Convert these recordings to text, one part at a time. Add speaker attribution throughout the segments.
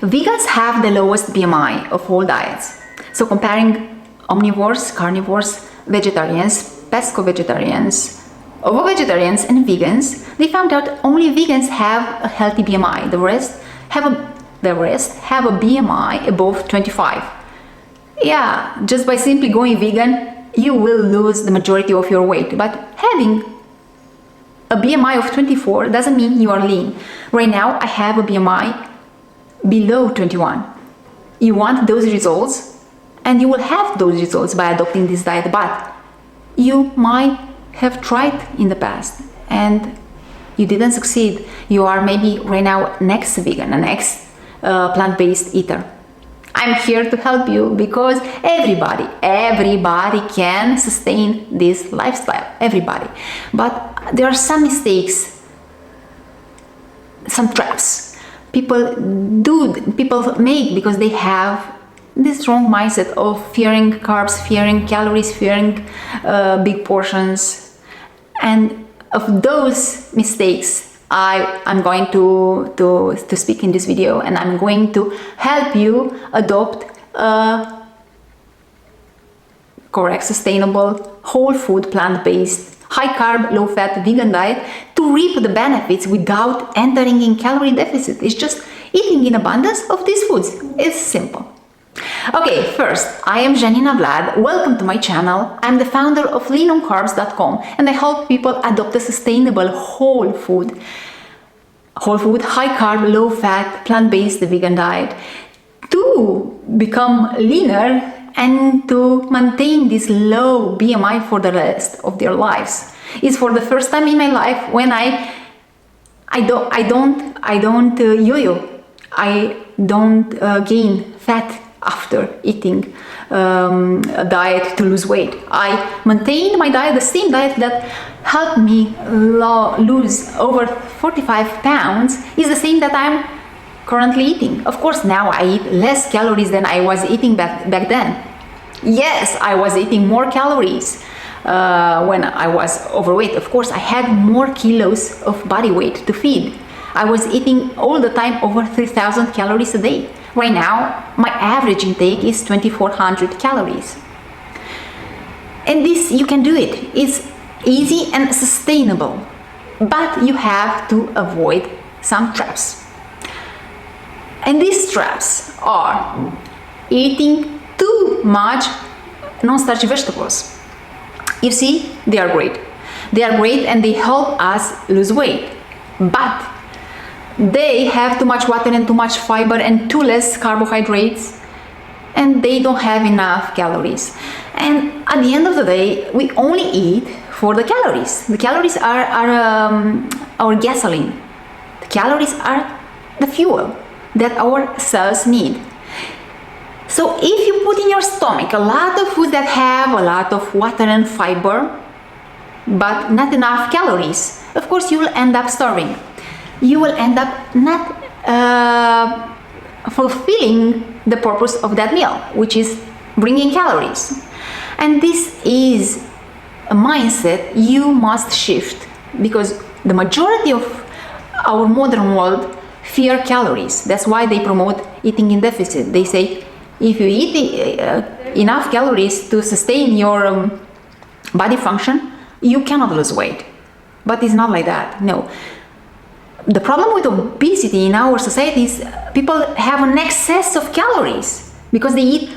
Speaker 1: Vegans have the lowest BMI of all diets. So comparing omnivores, carnivores, vegetarians, pesco-vegetarians, ovo-vegetarians and vegans, they found out only vegans have a healthy BMI. The rest have a BMI above 25. Yeah, just by simply going vegan, you will lose the majority of your weight. But having a BMI of 24 doesn't mean you are lean. Right now, I have a BMI below 21. You want those results, and you will have those results by adopting this diet, but you might have tried in the past and you didn't succeed. You are maybe right now an ex-vegan, an ex-plant-based eater. I'm here to help you because everybody can sustain this lifestyle, everybody. But there are some mistakes, some traps people make because they have this wrong mindset of fearing carbs, fearing calories, fearing big portions. And of those mistakes, I'm going to speak in this video, and I'm going to help you adopt a correct, sustainable, whole food, plant-based, high-carb, low-fat, vegan diet to reap the benefits without entering in calorie deficit. It's just eating in abundance of these foods. It's simple. Okay, first, I am Janina Vlad. Welcome to my channel. I'm the founder of leanoncarbs.com, and I help people adopt a sustainable whole food, high-carb, low-fat, plant-based vegan diet to become leaner and to maintain this low BMI for the rest of their lives. It's for the first time in my life when I don't yo-yo. I don't gain fat after eating a diet to lose weight. I maintained my diet, the same diet that helped me lose over 45 pounds is the same that I'm currently eating. Of course, now I eat less calories than I was eating back then. Yes, I was eating more calories when I was overweight. Of course, I had more kilos of body weight to feed. I was eating all the time over 3,000 calories a day. Right now, my average intake is 2,400 calories. And this, you can do it. It's easy and sustainable, but you have to avoid some traps. And these traps are eating too much non-starchy vegetables. You see, they are great. They are great and they help us lose weight, but they have too much water and too much fiber and too less carbohydrates, and they don't have enough calories. And at the end of the day, we only eat for the calories. The calories are our gasoline. The calories are the fuel that our cells need. So if you put in your stomach a lot of foods that have a lot of water and fiber, but not enough calories, of course you will end up starving. You will end up not fulfilling the purpose of that meal, which is bringing calories. And this is a mindset you must shift, because the majority of our modern world fear calories. That's why they promote eating in deficit. They say if you eat enough calories to sustain your body function, you cannot lose weight. But it's not like that. No. The problem with obesity in our society is people have an excess of calories because they eat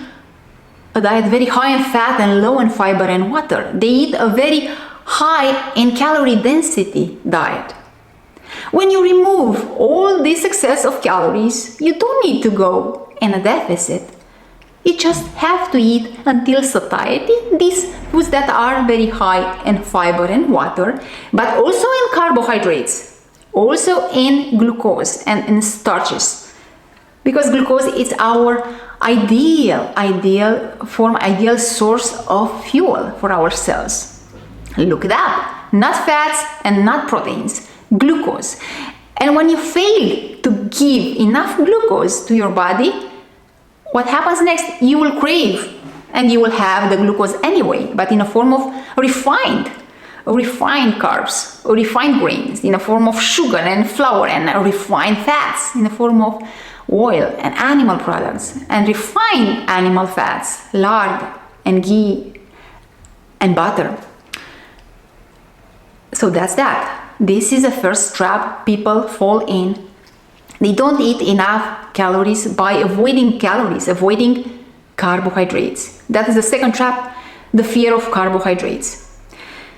Speaker 1: a diet very high in fat and low in fiber and water. They eat a very high in calorie density diet. When you remove all this excess of calories, you don't need to go in a deficit. You just have to eat until satiety, these foods that are very high in fiber and water, but also in carbohydrates. Also in glucose and in starches, because glucose is our ideal source of fuel for our cells. Look it up. Not fats and not proteins, glucose. And when you fail to give enough glucose to your body, what happens next? You will crave, and you will have the glucose anyway, but in a form of refined refined carbs, refined grains in the form of sugar and flour, and refined fats in the form of oil and animal products, and refined animal fats, lard and ghee and butter. So that's that. This is the first trap people fall in. They don't eat enough calories by avoiding calories, avoiding carbohydrates. That is the second trap, the fear of carbohydrates.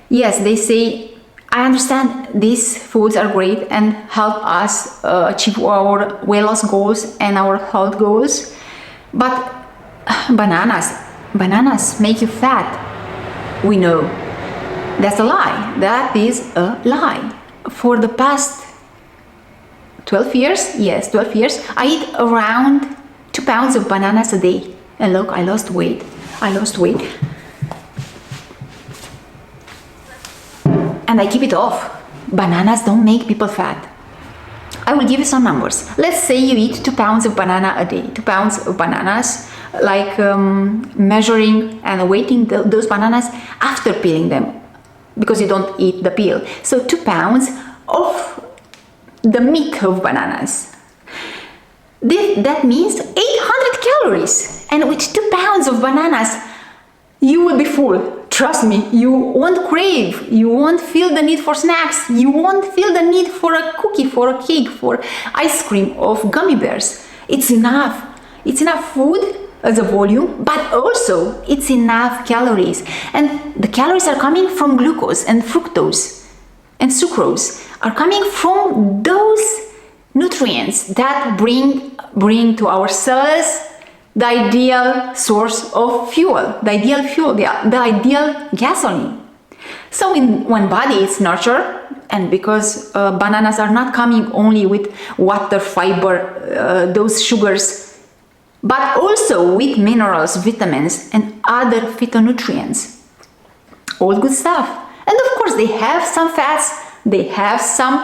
Speaker 1: Yes, they say, I understand these foods are great and help us achieve our weight loss goals and our health goals, but bananas make you fat. We know. That's a lie. That is a lie. For the past 12 years, yes, 12 years, I eat around 2 pounds of bananas a day. And look, I lost weight. And I keep it off. Bananas don't make people fat. I will give you some numbers. Let's say you eat 2 pounds of banana a day. 2 pounds of bananas, like measuring and weighting those bananas after peeling them, because you don't eat the peel. So 2 pounds of the meat of bananas. That means 800 calories. And with 2 pounds of bananas, you will be full. Trust me, you won't crave, you won't feel the need for snacks, you won't feel the need for a cookie, for a cake, for ice cream, of gummy bears. It's enough. It's enough food as a volume, but also it's enough calories. And the calories are coming from glucose and fructose and sucrose, are coming from those nutrients that bring to our cells the ideal source of fuel, the ideal gasoline. So in one body it's nurtured, and because bananas are not coming only with water, fiber, those sugars, but also with minerals, vitamins, and other phytonutrients. All good stuff. And of course they have some fats, they have some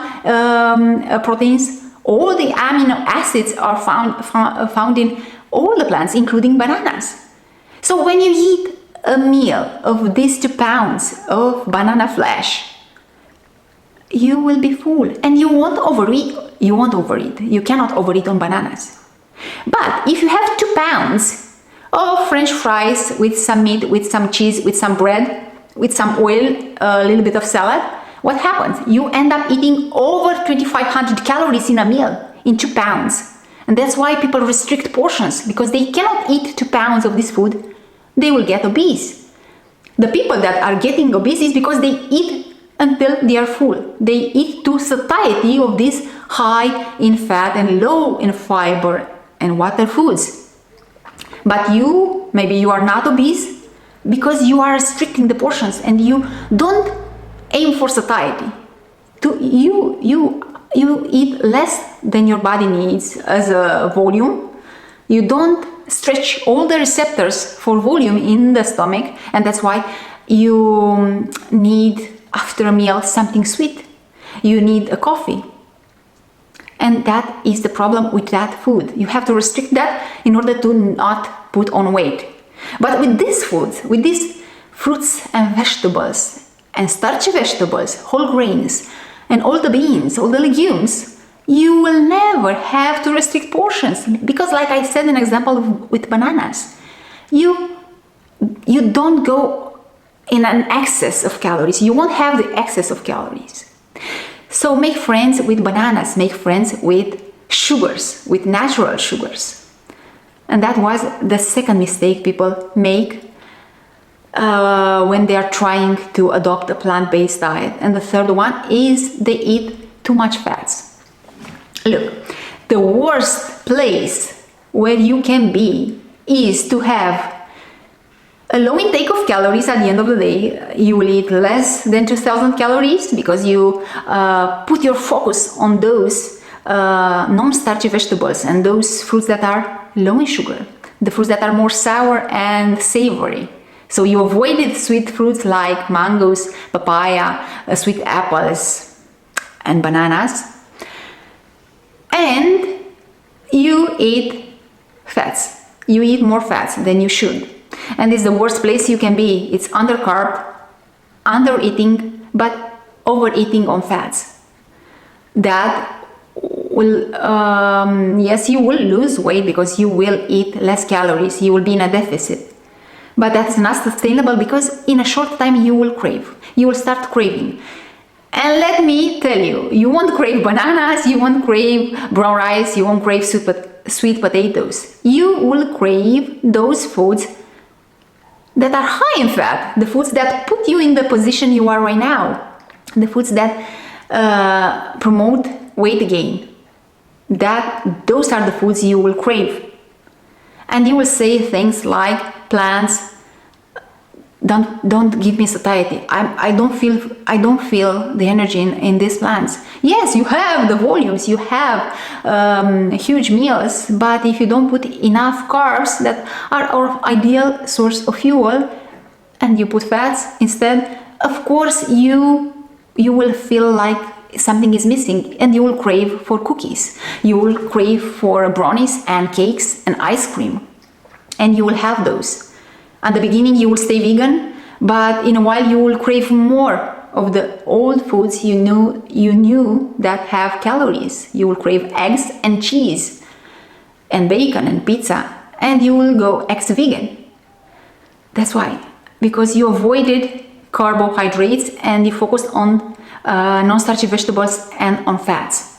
Speaker 1: proteins. All the amino acids are found in all the plants, including bananas. So when you eat a meal of these 2 pounds of banana flesh, you will be full, and you won't overeat. You cannot overeat on bananas. But if you have 2 pounds of French fries with some meat, with some cheese, with some bread, with some oil, a little bit of salad, what happens? You end up eating over 2,500 calories in a meal, in 2 pounds. And that's why people restrict portions, because they cannot eat 2 pounds of this food. They will get obese. The people that are getting obese is because they eat until they are full. They eat to satiety of these high in fat and low in fiber and water foods. But maybe you are not obese because you are restricting the portions and you don't aim for satiety. You eat less than your body needs as a volume. You don't stretch all the receptors for volume in the stomach, and that's why you need after a meal something sweet. You need a coffee. And that is the problem with that food. You have to restrict that in order to not put on weight. But with this food, with these fruits and vegetables and starchy vegetables, whole grains, and all the beans, all the legumes, you will never have to restrict portions, because like I said in example with bananas, you don't go in an excess of calories. You won't have the excess of calories. So make friends with bananas, make friends with sugars, with natural sugars. And that was the second mistake people make when they are trying to adopt a plant-based diet. And the third one is they eat too much fats. Look, the worst place where you can be is to have a low intake of calories at the end of the day. You will eat less than 2,000 calories because you put your focus on those non-starchy vegetables and those fruits that are low in sugar, the fruits that are more sour and savory. So you avoided sweet fruits like mangoes, papaya, sweet apples, and bananas. And you eat fats. You eat more fats than you should. And it's the worst place you can be. It's undercarb, under eating, but overeating on fats. That will, yes, you will lose weight because you will eat less calories, you will be in a deficit. But that's not sustainable because in a short time you will crave. You will start craving. And let me tell you, you won't crave bananas, you won't crave brown rice, you won't crave sweet potatoes. You will crave those foods that are high in fat, the foods that put you in the position you are right now, the foods that promote weight gain. Those are the foods you will crave. And you will say things like, plants don't give me satiety. I don't feel the energy in these plants. Yes, you have the volumes, you have huge meals, but if you don't put enough carbs that are our ideal source of fuel, and you put fats instead, of course you will feel like something is missing, and you will crave for cookies, you will crave for brownies and cakes and ice cream, and you will have those. At the beginning you will stay vegan, but in a while you will crave more of the old foods you knew that have calories. You will crave eggs and cheese and bacon and pizza, and you will go ex-vegan. That's why, because you avoided carbohydrates and you focused on non-starchy vegetables and on fats.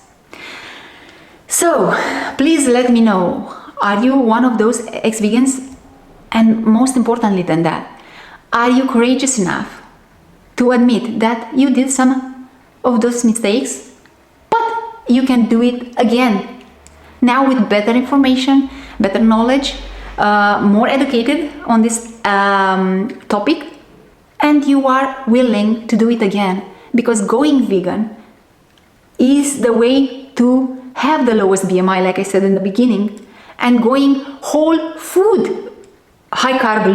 Speaker 1: So please let me know, are you one of those ex-vegans? And most importantly than that, are you courageous enough to admit that you did some of those mistakes, but you can do it again, now with better information, better knowledge, more educated on this topic, and you are willing to do it again, because going vegan is the way to have the lowest BMI, like I said in the beginning, and going whole food, high carb,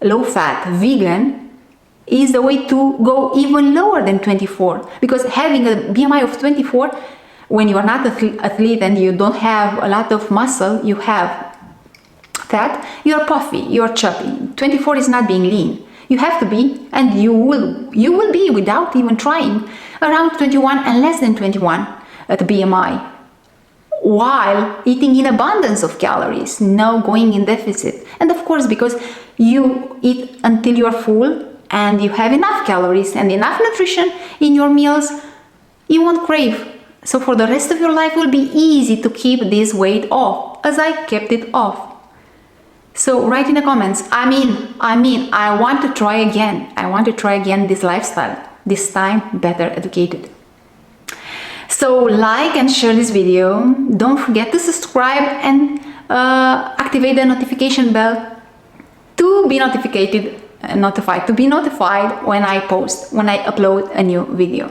Speaker 1: low fat, vegan is the way to go even lower than 24, because having a BMI of 24, when you are not an athlete and you don't have a lot of muscle, you have fat, you are puffy, you are chubby. 24 is not being lean. You have to be, and you will be, without even trying, around 21 and less than 21 at BMI, while eating in abundance of calories, no going in deficit. And of course, because you eat until you are full and you have enough calories and enough nutrition in your meals, you won't crave. So for the rest of your life, it will be easy to keep this weight off, as I kept it off. So write in the comments, I want to try again. I want to try again this lifestyle, this time better educated. So like and share this video. Don't forget to subscribe and activate the notification bell to be notified when I post, when I upload a new video.